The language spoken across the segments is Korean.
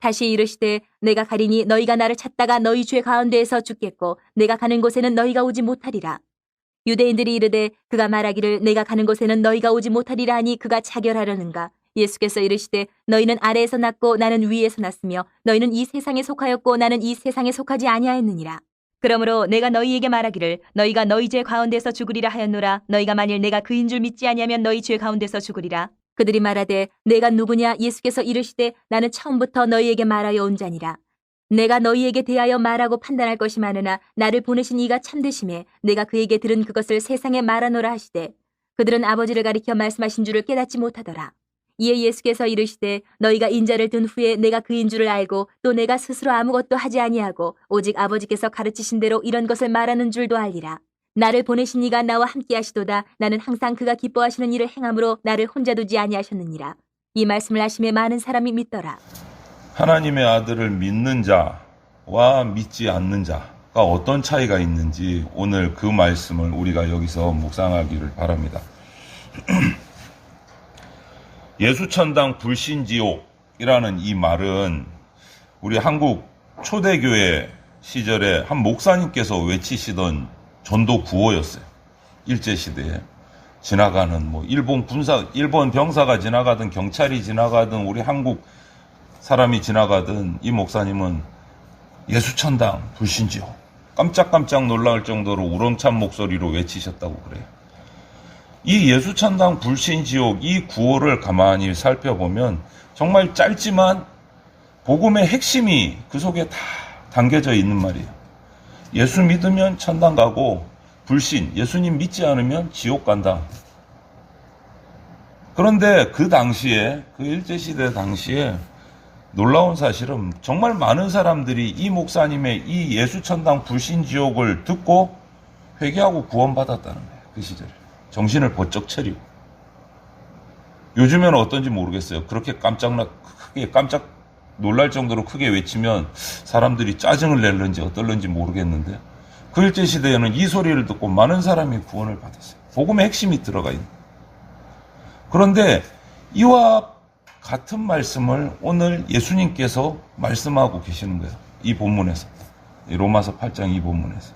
다시 이르시되 내가 가리니 너희가 나를 찾다가 너희 죄 가운데에서 죽겠고 내가 가는 곳에는 너희가 오지 못하리라. 유대인들이 이르되 그가 말하기를 내가 가는 곳에는 너희가 오지 못하리라 하니 그가 차결하려는가. 예수께서 이르시되 너희는 아래에서 났고 나는 위에서 났으며 너희는 이 세상에 속하였고 나는 이 세상에 속하지 아니하였느니라. 그러므로 내가 너희에게 말하기를 너희가 너희 죄 가운데서 죽으리라 하였노라. 너희가 만일 내가 그인 줄 믿지 아니하면 너희 죄 가운데서 죽으리라. 그들이 말하되 내가 누구냐. 예수께서 이르시되 나는 처음부터 너희에게 말하여 온 자니라. 내가 너희에게 대하여 말하고 판단할 것이 많으나 나를 보내신 이가 참되심에 내가 그에게 들은 그것을 세상에 말하노라 하시되 그들은 아버지를 가리켜 말씀하신 줄을 깨닫지 못하더라. 이에 예수께서 이르시되 너희가 인자를 둔 후에 내가 그인 줄을 알고 또 내가 스스로 아무것도 하지 아니하고 오직 아버지께서 가르치신 대로 이런 것을 말하는 줄도 알리라. 나를 보내신 이가 나와 함께 하시도다. 나는 항상 그가 기뻐하시는 일을 행함으로 나를 혼자 두지 아니하셨느니라. 이 말씀을 하심에 많은 사람이 믿더라. 하나님의 아들을 믿는 자와 믿지 않는 자가 어떤 차이가 있는지 오늘 그 말씀을 우리가 여기서 묵상하기를 바랍니다. 예수천당 불신지옥이라는 이 말은 우리 한국 초대교회 시절에 한 목사님께서 외치시던 전도 구호였어요. 일제시대에 지나가는 일본 병사가 지나가든 경찰이 지나가든 우리 한국 사람이 지나가든 이 목사님은 예수천당 불신지옥 깜짝깜짝 놀랄 정도로 우렁찬 목소리로 외치셨다고 그래요. 이 예수천당 불신지옥 이 구호를 가만히 살펴보면 정말 짧지만 복음의 핵심이 그 속에 다 담겨져 있는 말이에요. 예수 믿으면 천당 가고 불신, 예수님 믿지 않으면 지옥 간다. 그런데 그 당시에, 그 일제시대 당시에 놀라운 사실은 정말 많은 사람들이 이 목사님의 이 예수천당 불신지옥을 듣고 회개하고 구원받았다는 거예요. 그 시절에. 정신을 번쩍 차리고. 요즘에는 어떤지 모르겠어요. 그렇게 깜짝 놀랄 정도로 크게 외치면 사람들이 짜증을 낼는지 어떨는지 모르겠는데 그 일제시대에는 이 소리를 듣고 많은 사람이 구원을 받았어요. 복음의 핵심이 들어가 있는. 그런데 이와 같은 말씀을 오늘 예수님께서 말씀하고 계시는 거예요. 이 본문에서. 이 로마서 8장 이 본문에서.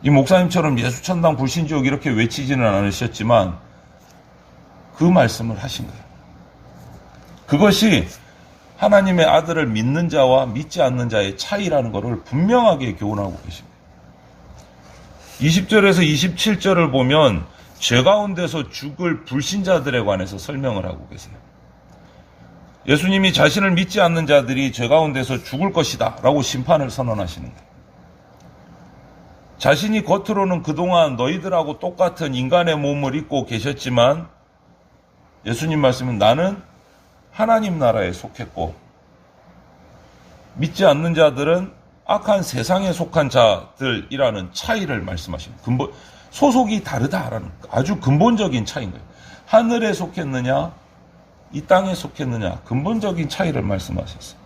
이 목사님처럼 예수천당 불신지옥 이렇게 외치지는 않으셨지만 그 말씀을 하신 거예요. 그것이 하나님의 아들을 믿는 자와 믿지 않는 자의 차이라는 것을 분명하게 교훈하고 계십니다. 20절에서 27절을 보면 죄 가운데서 죽을 불신자들에 관해서 설명을 하고 계세요. 예수님이 자신을 믿지 않는 자들이 죄 가운데서 죽을 것이다 라고 심판을 선언하시는 거예요. 자신이 겉으로는 그동안 너희들하고 똑같은 인간의 몸을 입고 계셨지만 예수님 말씀은 나는 하나님 나라에 속했고 믿지 않는 자들은 악한 세상에 속한 자들이라는 차이를 말씀하십니다. 소속이 다르다라는 아주 근본적인 차이인 거예요. 하늘에 속했느냐 이 땅에 속했느냐 근본적인 차이를 말씀하셨어요.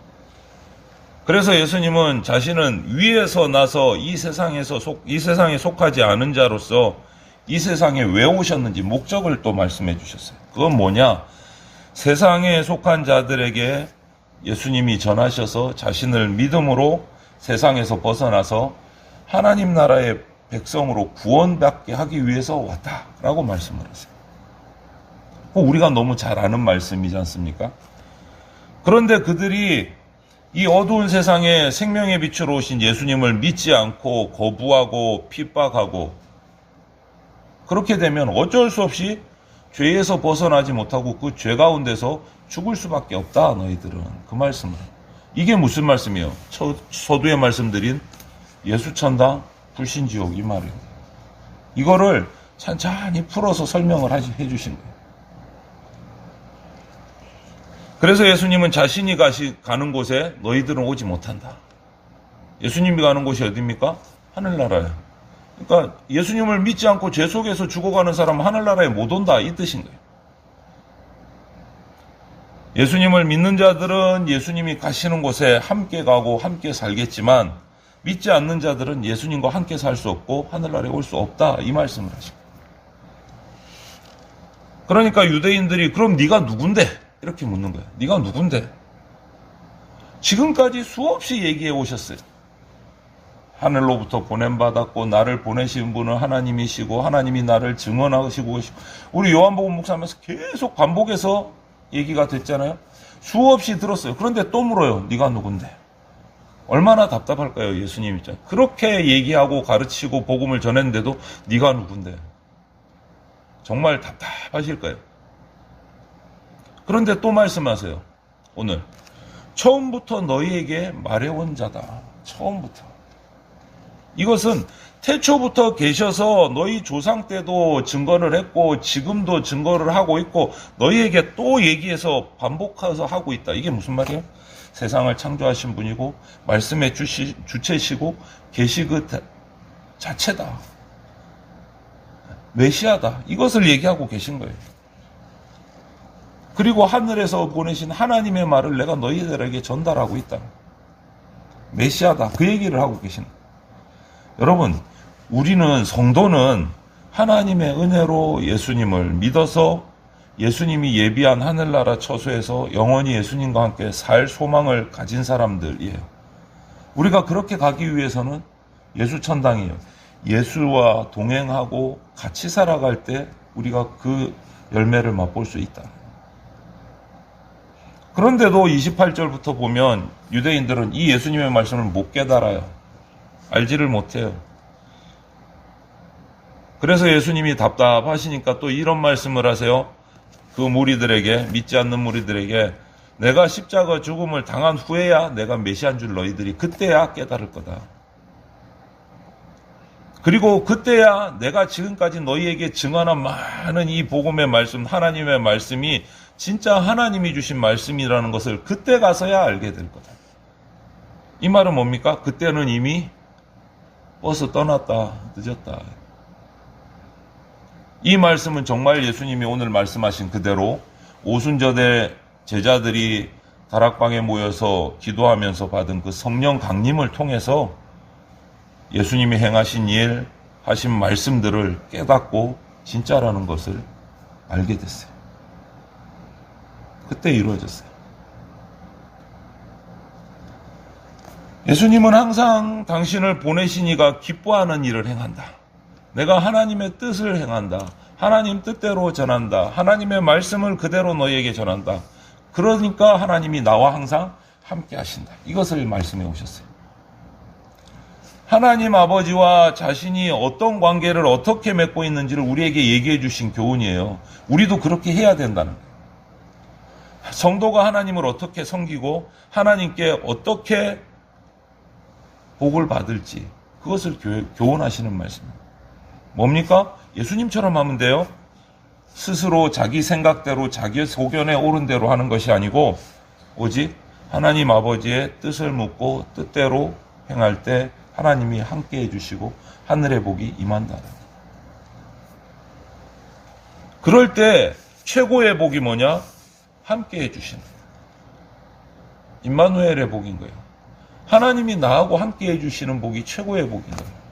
그래서 예수님은 자신은 위에서 나서 이 세상에 속하지 않은 자로서 이 세상에 왜 오셨는지 목적을 또 말씀해 주셨어요. 그건 뭐냐? 세상에 속한 자들에게 예수님이 전하셔서 자신을 믿음으로 세상에서 벗어나서 하나님 나라의 백성으로 구원받게 하기 위해서 왔다라고 말씀을 하세요. 우리가 너무 잘 아는 말씀이지 않습니까? 그런데 그들이 이 어두운 세상에 생명의 빛으로 오신 예수님을 믿지 않고 거부하고 핍박하고 그렇게 되면 어쩔 수 없이 죄에서 벗어나지 못하고 그 죄 가운데서 죽을 수밖에 없다 너희들은 그 말씀을. 이게 무슨 말씀이에요? 서두에 말씀드린 예수천당 불신지옥 이 말이에요. 이거를 찬찬히 풀어서 설명을 해주신 거예요. 그래서 예수님은 자신이 가는 곳에 너희들은 오지 못한다. 예수님이 가는 곳이 어디입니까? 하늘나라예요. 그러니까 예수님을 믿지 않고 죄 속에서 죽어가는 사람은 하늘나라에 못 온다 이 뜻인 거예요. 예수님을 믿는 자들은 예수님이 가시는 곳에 함께 가고 함께 살겠지만 믿지 않는 자들은 예수님과 함께 살 수 없고 하늘나라에 올 수 없다 이 말씀을 하십니다. 그러니까 유대인들이 그럼 네가 누군데? 이렇게 묻는 거예요. 네가 누군데? 지금까지 수없이 얘기해 오셨어요. 하늘로부터 보냄받았고 나를 보내신 분은 하나님이시고 하나님이 나를 증언하시고 계시고, 우리 요한복음 묵상하면서 계속 반복해서 얘기가 됐잖아요. 수없이 들었어요. 그런데 또 물어요. 네가 누군데? 얼마나 답답할까요? 예수님 입장. 그렇게 얘기하고 가르치고 복음을 전했는데도 네가 누군데? 정말 답답하실까요? 그런데 또 말씀하세요. 오늘 처음부터 너희에게 말해온 자다. 처음부터. 이것은 태초부터 계셔서 너희 조상 때도 증거를 했고 지금도 증거를 하고 있고 너희에게 또 얘기해서 반복해서 하고 있다. 이게 무슨 말이에요? 세상을 창조하신 분이고 말씀의 주체시고 계시 그 자체다. 메시아다. 이것을 얘기하고 계신 거예요. 그리고 하늘에서 보내신 하나님의 말을 내가 너희들에게 전달하고 있다. 메시아다. 그 얘기를 하고 계신 거예요. 여러분, 우리는 성도는 하나님의 은혜로 예수님을 믿어서 예수님이 예비한 하늘나라 처소에서 영원히 예수님과 함께 살 소망을 가진 사람들이에요. 우리가 그렇게 가기 위해서는 예수천당이에요. 예수와 동행하고 같이 살아갈 때 우리가 그 열매를 맛볼 수 있다. 그런데도 28절부터 보면 유대인들은 이 예수님의 말씀을 못 깨달아요. 알지를 못해요. 그래서 예수님이 답답하시니까 또 이런 말씀을 하세요. 그 무리들에게, 믿지 않는 무리들에게, 내가 십자가 죽음을 당한 후에야 내가 메시아인 줄 너희들이 그때야 깨달을 거다. 그리고 그때야 내가 지금까지 너희에게 증언한 많은 이 복음의 말씀, 하나님의 말씀이 진짜 하나님이 주신 말씀이라는 것을 그때 가서야 알게 될 거다. 이 말은 뭡니까? 그때는 이미 버스 떠났다, 늦었다. 이 말씀은 정말 예수님이 오늘 말씀하신 그대로 오순절에 제자들이 다락방에 모여서 기도하면서 받은 그 성령 강림을 통해서 예수님이 행하신 일, 하신 말씀들을 깨닫고 진짜라는 것을 알게 됐어요. 그때 이루어졌어요. 예수님은 항상 당신을 보내신 이가 기뻐하는 일을 행한다. 내가 하나님의 뜻을 행한다. 하나님 뜻대로 전한다. 하나님의 말씀을 그대로 너희에게 전한다. 그러니까 하나님이 나와 항상 함께 하신다. 이것을 말씀해 오셨어요. 하나님 아버지와 자신이 어떤 관계를 어떻게 맺고 있는지를 우리에게 얘기해 주신 교훈이에요. 우리도 그렇게 해야 된다는 거예요. 성도가 하나님을 어떻게 섬기고 하나님께 어떻게 복을 받을지 그것을 교훈하시는 말씀입니다. 뭡니까? 예수님처럼 하면 돼요. 스스로 자기 생각대로 자기 소견에 옳은 대로 하는 것이 아니고 오직 하나님 아버지의 뜻을 묻고 뜻대로 행할 때 하나님이 함께 해주시고 하늘의 복이 임한다. 그럴 때 최고의 복이 뭐냐? 함께 해주시는 임마누엘의 복인 거예요. 하나님이 나하고 함께 해주시는 복이 최고의 복인 거예요.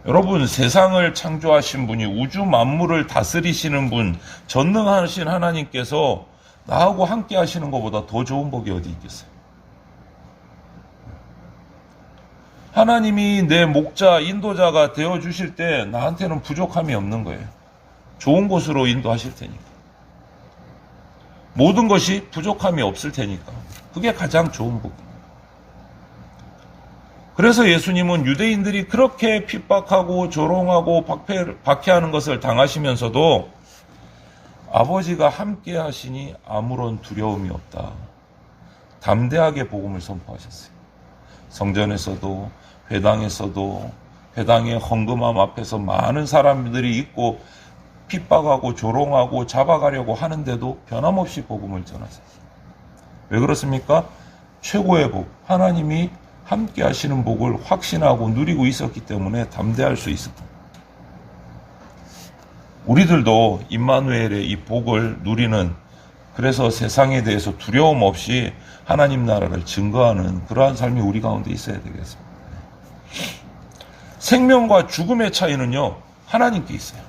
여러분, 세상을 창조하신 분이 우주 만물을 다스리시는 분, 전능하신 하나님께서 나하고 함께 하시는 것보다 더 좋은 복이 어디 있겠어요? 하나님이 내 목자, 인도자가 되어주실 때 나한테는 부족함이 없는 거예요. 좋은 곳으로 인도하실 테니까. 모든 것이 부족함이 없을 테니까. 그게 가장 좋은 복입니다. 그래서 예수님은 유대인들이 그렇게 핍박하고 조롱하고 박해하는 것을 당하시면서도 아버지가 함께 하시니 아무런 두려움이 없다. 담대하게 복음을 선포하셨어요. 성전에서도 회당에서도 회당의 헌금함 앞에서 많은 사람들이 있고 핍박하고 조롱하고 잡아가려고 하는데도 변함없이 복음을 전하셨어요. 왜 그렇습니까? 최고의 복, 하나님이 함께 하시는 복을 확신하고 누리고 있었기 때문에 담대할 수 있었다. 우리들도 임마누엘의 이 복을 누리는, 그래서 세상에 대해서 두려움 없이 하나님 나라를 증거하는 그러한 삶이 우리 가운데 있어야 되겠습니다. 생명과 죽음의 차이는요, 하나님께 있어요.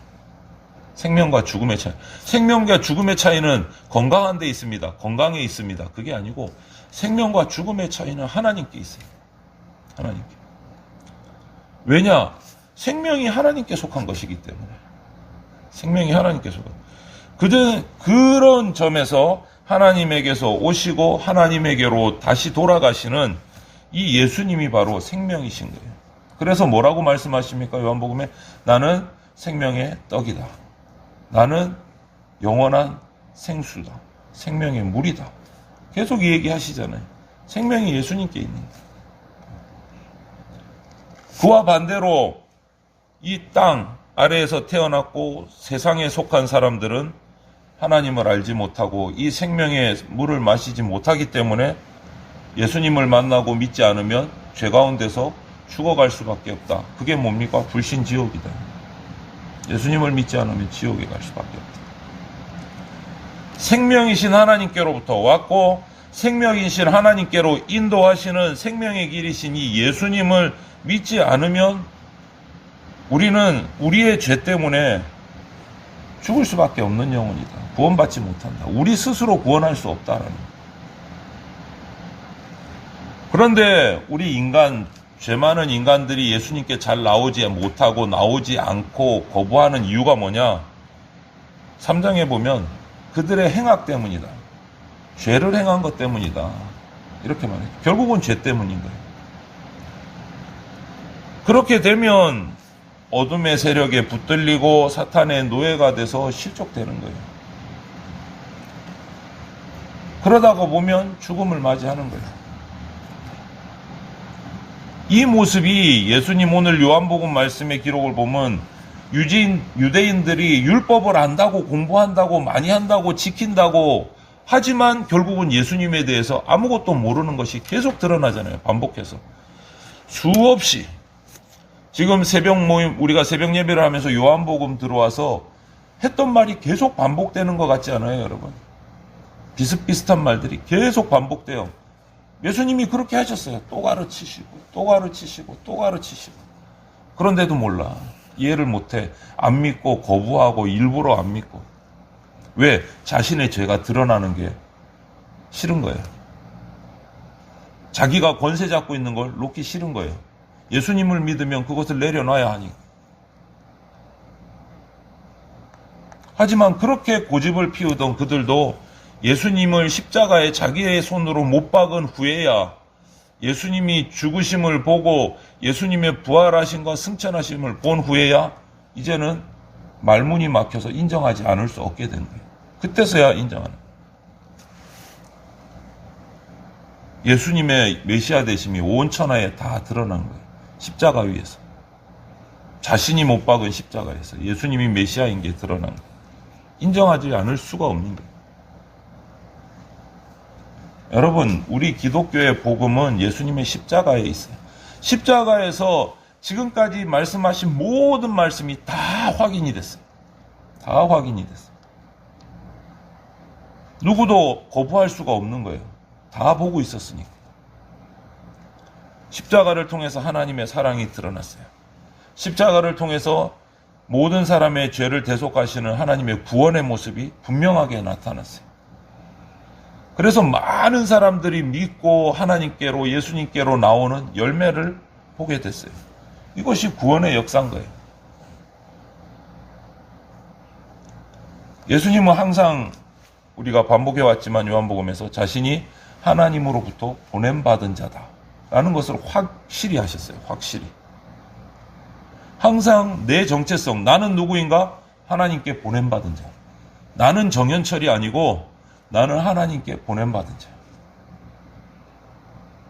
생명과 죽음의 차이. 생명과 죽음의 차이는 건강한 데 있습니다. 건강에 있습니다. 그게 아니고 생명과 죽음의 차이는 하나님께 있어요. 하나님께. 왜냐? 생명이 하나님께 속한 것이기 때문에. 생명이 하나님께 속한. 그런 점에서 하나님에게서 오시고 하나님에게로 다시 돌아가시는 이 예수님이 바로 생명이신 거예요. 그래서 뭐라고 말씀하십니까? 요한복음에 나는 생명의 떡이다. 나는 영원한 생수다. 생명의 물이다. 계속 이 얘기 하시잖아요. 생명이 예수님께 있는 거예요. 그와 반대로 이 땅 아래에서 태어났고 세상에 속한 사람들은 하나님을 알지 못하고 이 생명의 물을 마시지 못하기 때문에 예수님을 만나고 믿지 않으면 죄 가운데서 죽어갈 수밖에 없다. 그게 뭡니까? 불신지옥이다. 예수님을 믿지 않으면 지옥에 갈 수밖에 없다. 생명이신 하나님께로부터 왔고 생명이신 하나님께로 인도하시는 생명의 길이신 이 예수님을 믿지 않으면 우리는 우리의 죄 때문에 죽을 수밖에 없는 영혼이다. 구원받지 못한다. 우리 스스로 구원할 수 없다라는. 그런데 우리 인간, 죄 많은 인간들이 예수님께 잘 나오지 못하고 나오지 않고 거부하는 이유가 뭐냐? 3장에 보면 그들의 행악 때문이다. 죄를 행한 것 때문이다. 이렇게 말해요. 결국은 죄 때문인 거예요. 그렇게 되면 어둠의 세력에 붙들리고 사탄의 노예가 돼서 실족되는 거예요. 그러다가 보면 죽음을 맞이하는 거예요. 이 모습이 예수님 오늘 요한복음 말씀의 기록을 보면 유대인들이 율법을 안다고 공부한다고 많이 한다고 지킨다고 하지만 결국은 예수님에 대해서 아무것도 모르는 것이 계속 드러나잖아요. 반복해서. 수없이. 지금 새벽 모임, 우리가 새벽 예배를 하면서 요한복음 들어와서 했던 말이 계속 반복되는 것 같지 않아요, 여러분? 비슷비슷한 말들이 계속 반복돼요. 예수님이 그렇게 하셨어요. 또 가르치시고, 또 가르치시고, 또 가르치시고. 그런데도 몰라. 이해를 못해. 안 믿고, 거부하고, 일부러 안 믿고. 왜? 자신의 죄가 드러나는 게 싫은 거예요. 자기가 권세 잡고 있는 걸 놓기 싫은 거예요. 예수님을 믿으면 그것을 내려놔야 하니까. 하지만 그렇게 고집을 피우던 그들도 예수님을 십자가에 자기의 손으로 못 박은 후에야 예수님이 죽으심을 보고 예수님의 부활하신 것 승천하심을 본 후에야 이제는 말문이 막혀서 인정하지 않을 수 없게 된 거예요. 그때서야 인정하는 거예요. 예수님의 메시아 되심이 온 천하에 다 드러난 거예요. 십자가 위에서. 자신이 못 박은 십자가에서 예수님이 메시아인 게 드러난 거예요. 인정하지 않을 수가 없는 거예요. 여러분, 우리 기독교의 복음은 예수님의 십자가에 있어요. 십자가에서 지금까지 말씀하신 모든 말씀이 다 확인이 됐어요. 다 확인이 됐어요. 누구도 거부할 수가 없는 거예요. 다 보고 있었으니까. 십자가를 통해서 하나님의 사랑이 드러났어요. 십자가를 통해서 모든 사람의 죄를 대속하시는 하나님의 구원의 모습이 분명하게 나타났어요. 그래서 많은 사람들이 믿고 하나님께로 예수님께로 나오는 열매를 보게 됐어요. 이것이 구원의 역사인 거예요. 예수님은 항상 우리가 반복해왔지만 요한복음에서 자신이 하나님으로부터 보냄받은 자다 라는 것을 확실히 하셨어요. 확실히. 항상 내 정체성, 나는 누구인가? 하나님께 보냄받은 자. 나는 정현철이 아니고 나는 하나님께 보냄받은 자.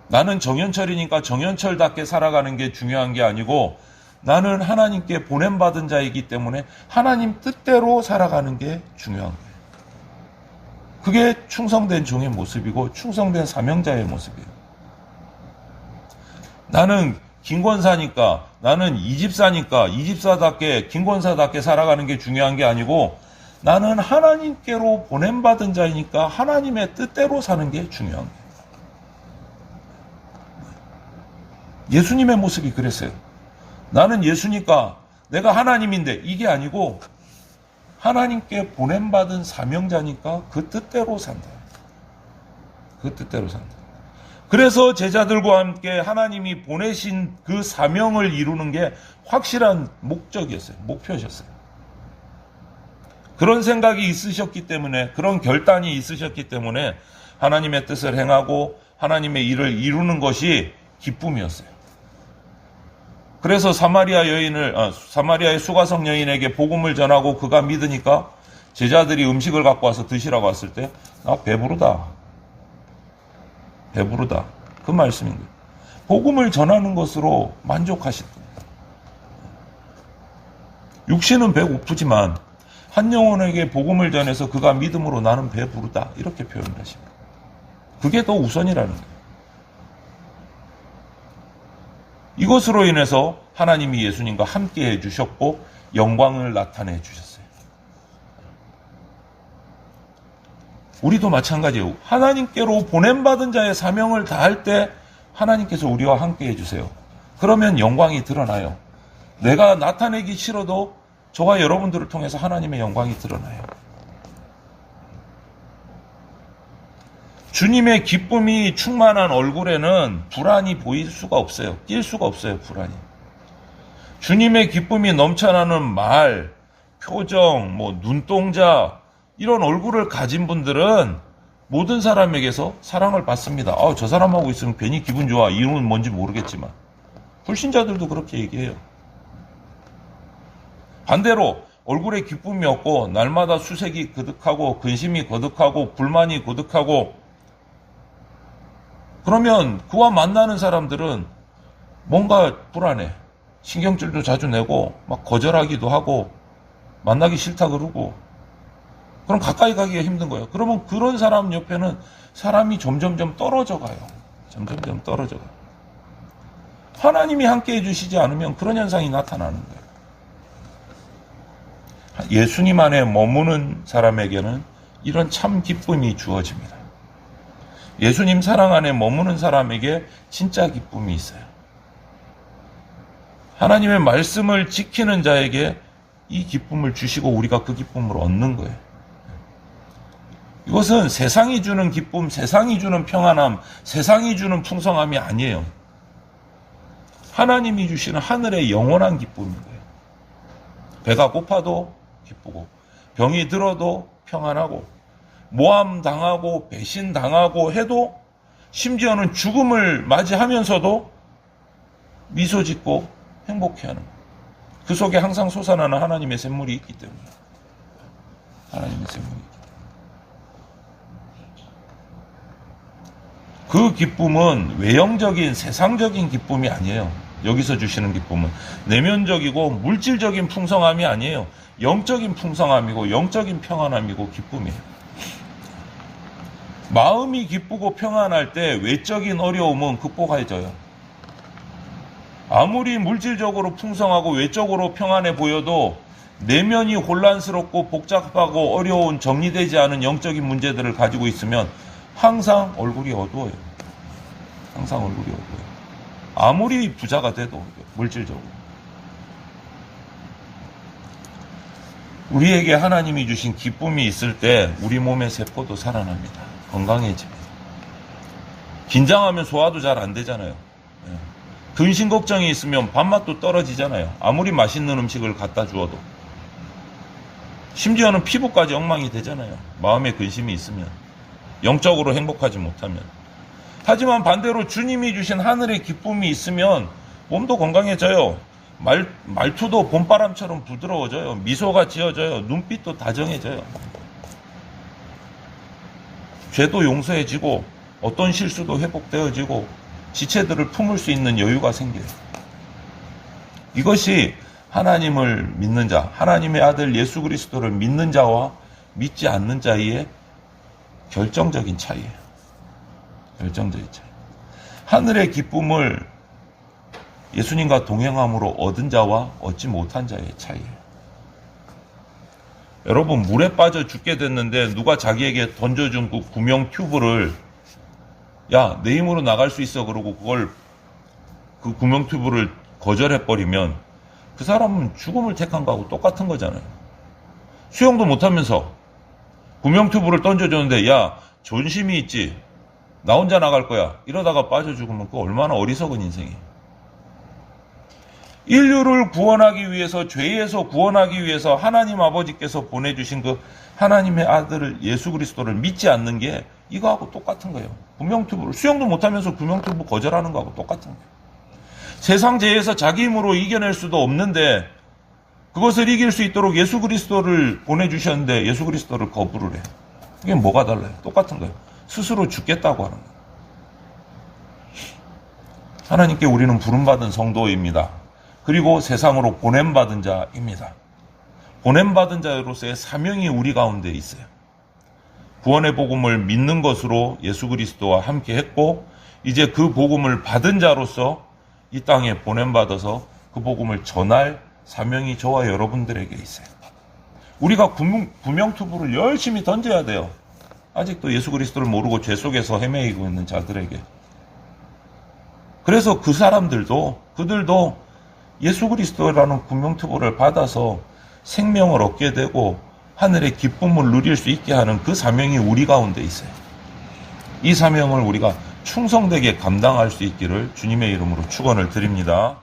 나는 정현철이니까 정현철답게 살아가는 게 중요한 게 아니고 나는 하나님께 보냄받은 자이기 때문에 하나님 뜻대로 살아가는 게 중요한 거예요. 그게 충성된 종의 모습이고 충성된 사명자의 모습이에요. 나는 김권사니까, 나는 이집사니까 이집사답게 김권사답게 살아가는 게 중요한 게 아니고 나는 하나님께로 보냄받은 자이니까 하나님의 뜻대로 사는 게 중요한 거예요. 예수님의 모습이 그랬어요. 나는 예수니까 내가 하나님인데 이게 아니고 하나님께 보냄받은 사명자니까 그 뜻대로 산다. 그 뜻대로 산다. 그래서 제자들과 함께 하나님이 보내신 그 사명을 이루는 게 확실한 목적이었어요. 목표셨어요. 그런 생각이 있으셨기 때문에, 그런 결단이 있으셨기 때문에 하나님의 뜻을 행하고 하나님의 일을 이루는 것이 기쁨이었어요. 그래서 사마리아의 수가성 여인에게 복음을 전하고 그가 믿으니까 제자들이 음식을 갖고 와서 드시라고 왔을 때, 나 배부르다. 배부르다. 그 말씀인 거예요. 복음을 전하는 것으로 만족하셨다. 육신은 배고프지만 한 영혼에게 복음을 전해서 그가 믿음으로 나는 배부르다. 이렇게 표현을 하십니다. 그게 더 우선이라는 거예요. 이것으로 인해서 하나님이 예수님과 함께 해주셨고 영광을 나타내 주셨어요. 우리도 마찬가지예요. 하나님께로 보냄받은 자의 사명을 다할 때 하나님께서 우리와 함께 해주세요. 그러면 영광이 드러나요. 내가 나타내기 싫어도 저와 여러분들을 통해서 하나님의 영광이 드러나요. 주님의 기쁨이 충만한 얼굴에는 불안이 보일 수가 없어요. 낄 수가 없어요, 불안이. 주님의 기쁨이 넘쳐나는 말, 표정, 눈동자, 이런 얼굴을 가진 분들은 모든 사람에게서 사랑을 받습니다. 저 사람하고 있으면 괜히 기분 좋아. 이유는 뭔지 모르겠지만. 불신자들도 그렇게 얘기해요. 반대로 얼굴에 기쁨이 없고 날마다 수색이 거듭하고 근심이 거듭하고 불만이 거듭하고 그러면 그와 만나는 사람들은 뭔가 불안해. 신경질도 자주 내고 막 거절하기도 하고 만나기 싫다 그러고 그럼 가까이 가기가 힘든 거예요. 그러면 그런 사람 옆에는 사람이 점점점 떨어져 가요. 점점점 떨어져 가요. 하나님이 함께 해주시지 않으면 그런 현상이 나타나는 거예요. 예수님 안에 머무는 사람에게는 이런 참 기쁨이 주어집니다. 예수님 사랑 안에 머무는 사람에게 진짜 기쁨이 있어요. 하나님의 말씀을 지키는 자에게 이 기쁨을 주시고 우리가 그 기쁨을 얻는 거예요. 이것은 세상이 주는 기쁨, 세상이 주는 평안함, 세상이 주는 풍성함이 아니에요. 하나님이 주시는 하늘의 영원한 기쁨인 거예요. 배가 고파도 기쁘고 병이 들어도 평안하고 모함당하고 배신당하고 해도 심지어는 죽음을 맞이하면서도 미소 짓고 행복해하는 거예요. 그 속에 항상 솟아나는 하나님의 샘물이 있기 때문에 하나님의 샘물이 있기 때문에 그 기쁨은 외형적인 세상적인 기쁨이 아니에요. 여기서 주시는 기쁨은 내면적이고 물질적인 풍성함이 아니에요. 영적인 풍성함이고 영적인 평안함이고 기쁨이에요. 마음이 기쁘고 평안할 때 외적인 어려움은 극복해져요. 아무리 물질적으로 풍성하고 외적으로 평안해 보여도 내면이 혼란스럽고 복잡하고 어려운 정리되지 않은 영적인 문제들을 가지고 있으면 항상 얼굴이 어두워요. 항상 얼굴이 어두워요. 아무리 부자가 돼도 물질적으로. 우리에게 하나님이 주신 기쁨이 있을 때 우리 몸의 세포도 살아납니다. 건강해집니다. 긴장하면 소화도 잘 안 되잖아요. 근심 걱정이 있으면 밥맛도 떨어지잖아요. 아무리 맛있는 음식을 갖다 주어도. 심지어는 피부까지 엉망이 되잖아요. 마음에 근심이 있으면. 영적으로 행복하지 못하면. 하지만 반대로 주님이 주신 하늘의 기쁨이 있으면 몸도 건강해져요. 말투도 봄바람처럼 부드러워져요. 미소가 지어져요. 눈빛도 다정해져요. 죄도 용서해지고 어떤 실수도 회복되어지고 지체들을 품을 수 있는 여유가 생겨요. 이것이 하나님을 믿는 자, 하나님의 아들 예수 그리스도를 믿는 자와 믿지 않는 자의 결정적인 차이예요. 결정적인 차이. 하늘의 기쁨을 예수님과 동행함으로 얻은 자와 얻지 못한 자의 차이예요. 여러분, 물에 빠져 죽게 됐는데 누가 자기에게 던져준 그 구명 튜브를 야, 내 힘으로 나갈 수 있어 그러고 그 구명 튜브를 거절해버리면 그 사람은 죽음을 택한 거하고 똑같은 거잖아요. 수영도 못하면서 구명튜브를 던져줬는데 야 존심이 있지 나 혼자 나갈 거야 이러다가 빠져 죽으면 그 얼마나 어리석은 인생이에요. 인류를 구원하기 위해서 죄에서 구원하기 위해서 하나님 아버지께서 보내주신 그 하나님의 아들 예수 그리스도를 믿지 않는 게 이거하고 똑같은 거예요. 구명튜브를 수영도 못하면서 구명튜브 거절하는 거하고 똑같은 거예요. 세상 죄에서 자기 힘으로 이겨낼 수도 없는데 그것을 이길 수 있도록 예수 그리스도를 보내주셨는데 예수 그리스도를 거부를 해. 그게 뭐가 달라요? 똑같은 거예요. 스스로 죽겠다고 하는 거예요. 하나님께 우리는 부름받은 성도입니다. 그리고 세상으로 보냄받은 자입니다. 보냄받은 자로서의 사명이 우리 가운데 있어요. 구원의 복음을 믿는 것으로 예수 그리스도와 함께 했고 이제 그 복음을 받은 자로서 이 땅에 보냄받아서 그 복음을 전할 사명이 저와 여러분들에게 있어요. 우리가 구명투부를 열심히 던져야 돼요. 아직도 예수 그리스도를 모르고 죄 속에서 헤매이고 있는 자들에게. 그래서 그 사람들도 그들도 예수 그리스도라는 구명투부를 받아서 생명을 얻게 되고 하늘의 기쁨을 누릴 수 있게 하는 그 사명이 우리 가운데 있어요. 이 사명을 우리가 충성되게 감당할 수 있기를 주님의 이름으로 축원을 드립니다.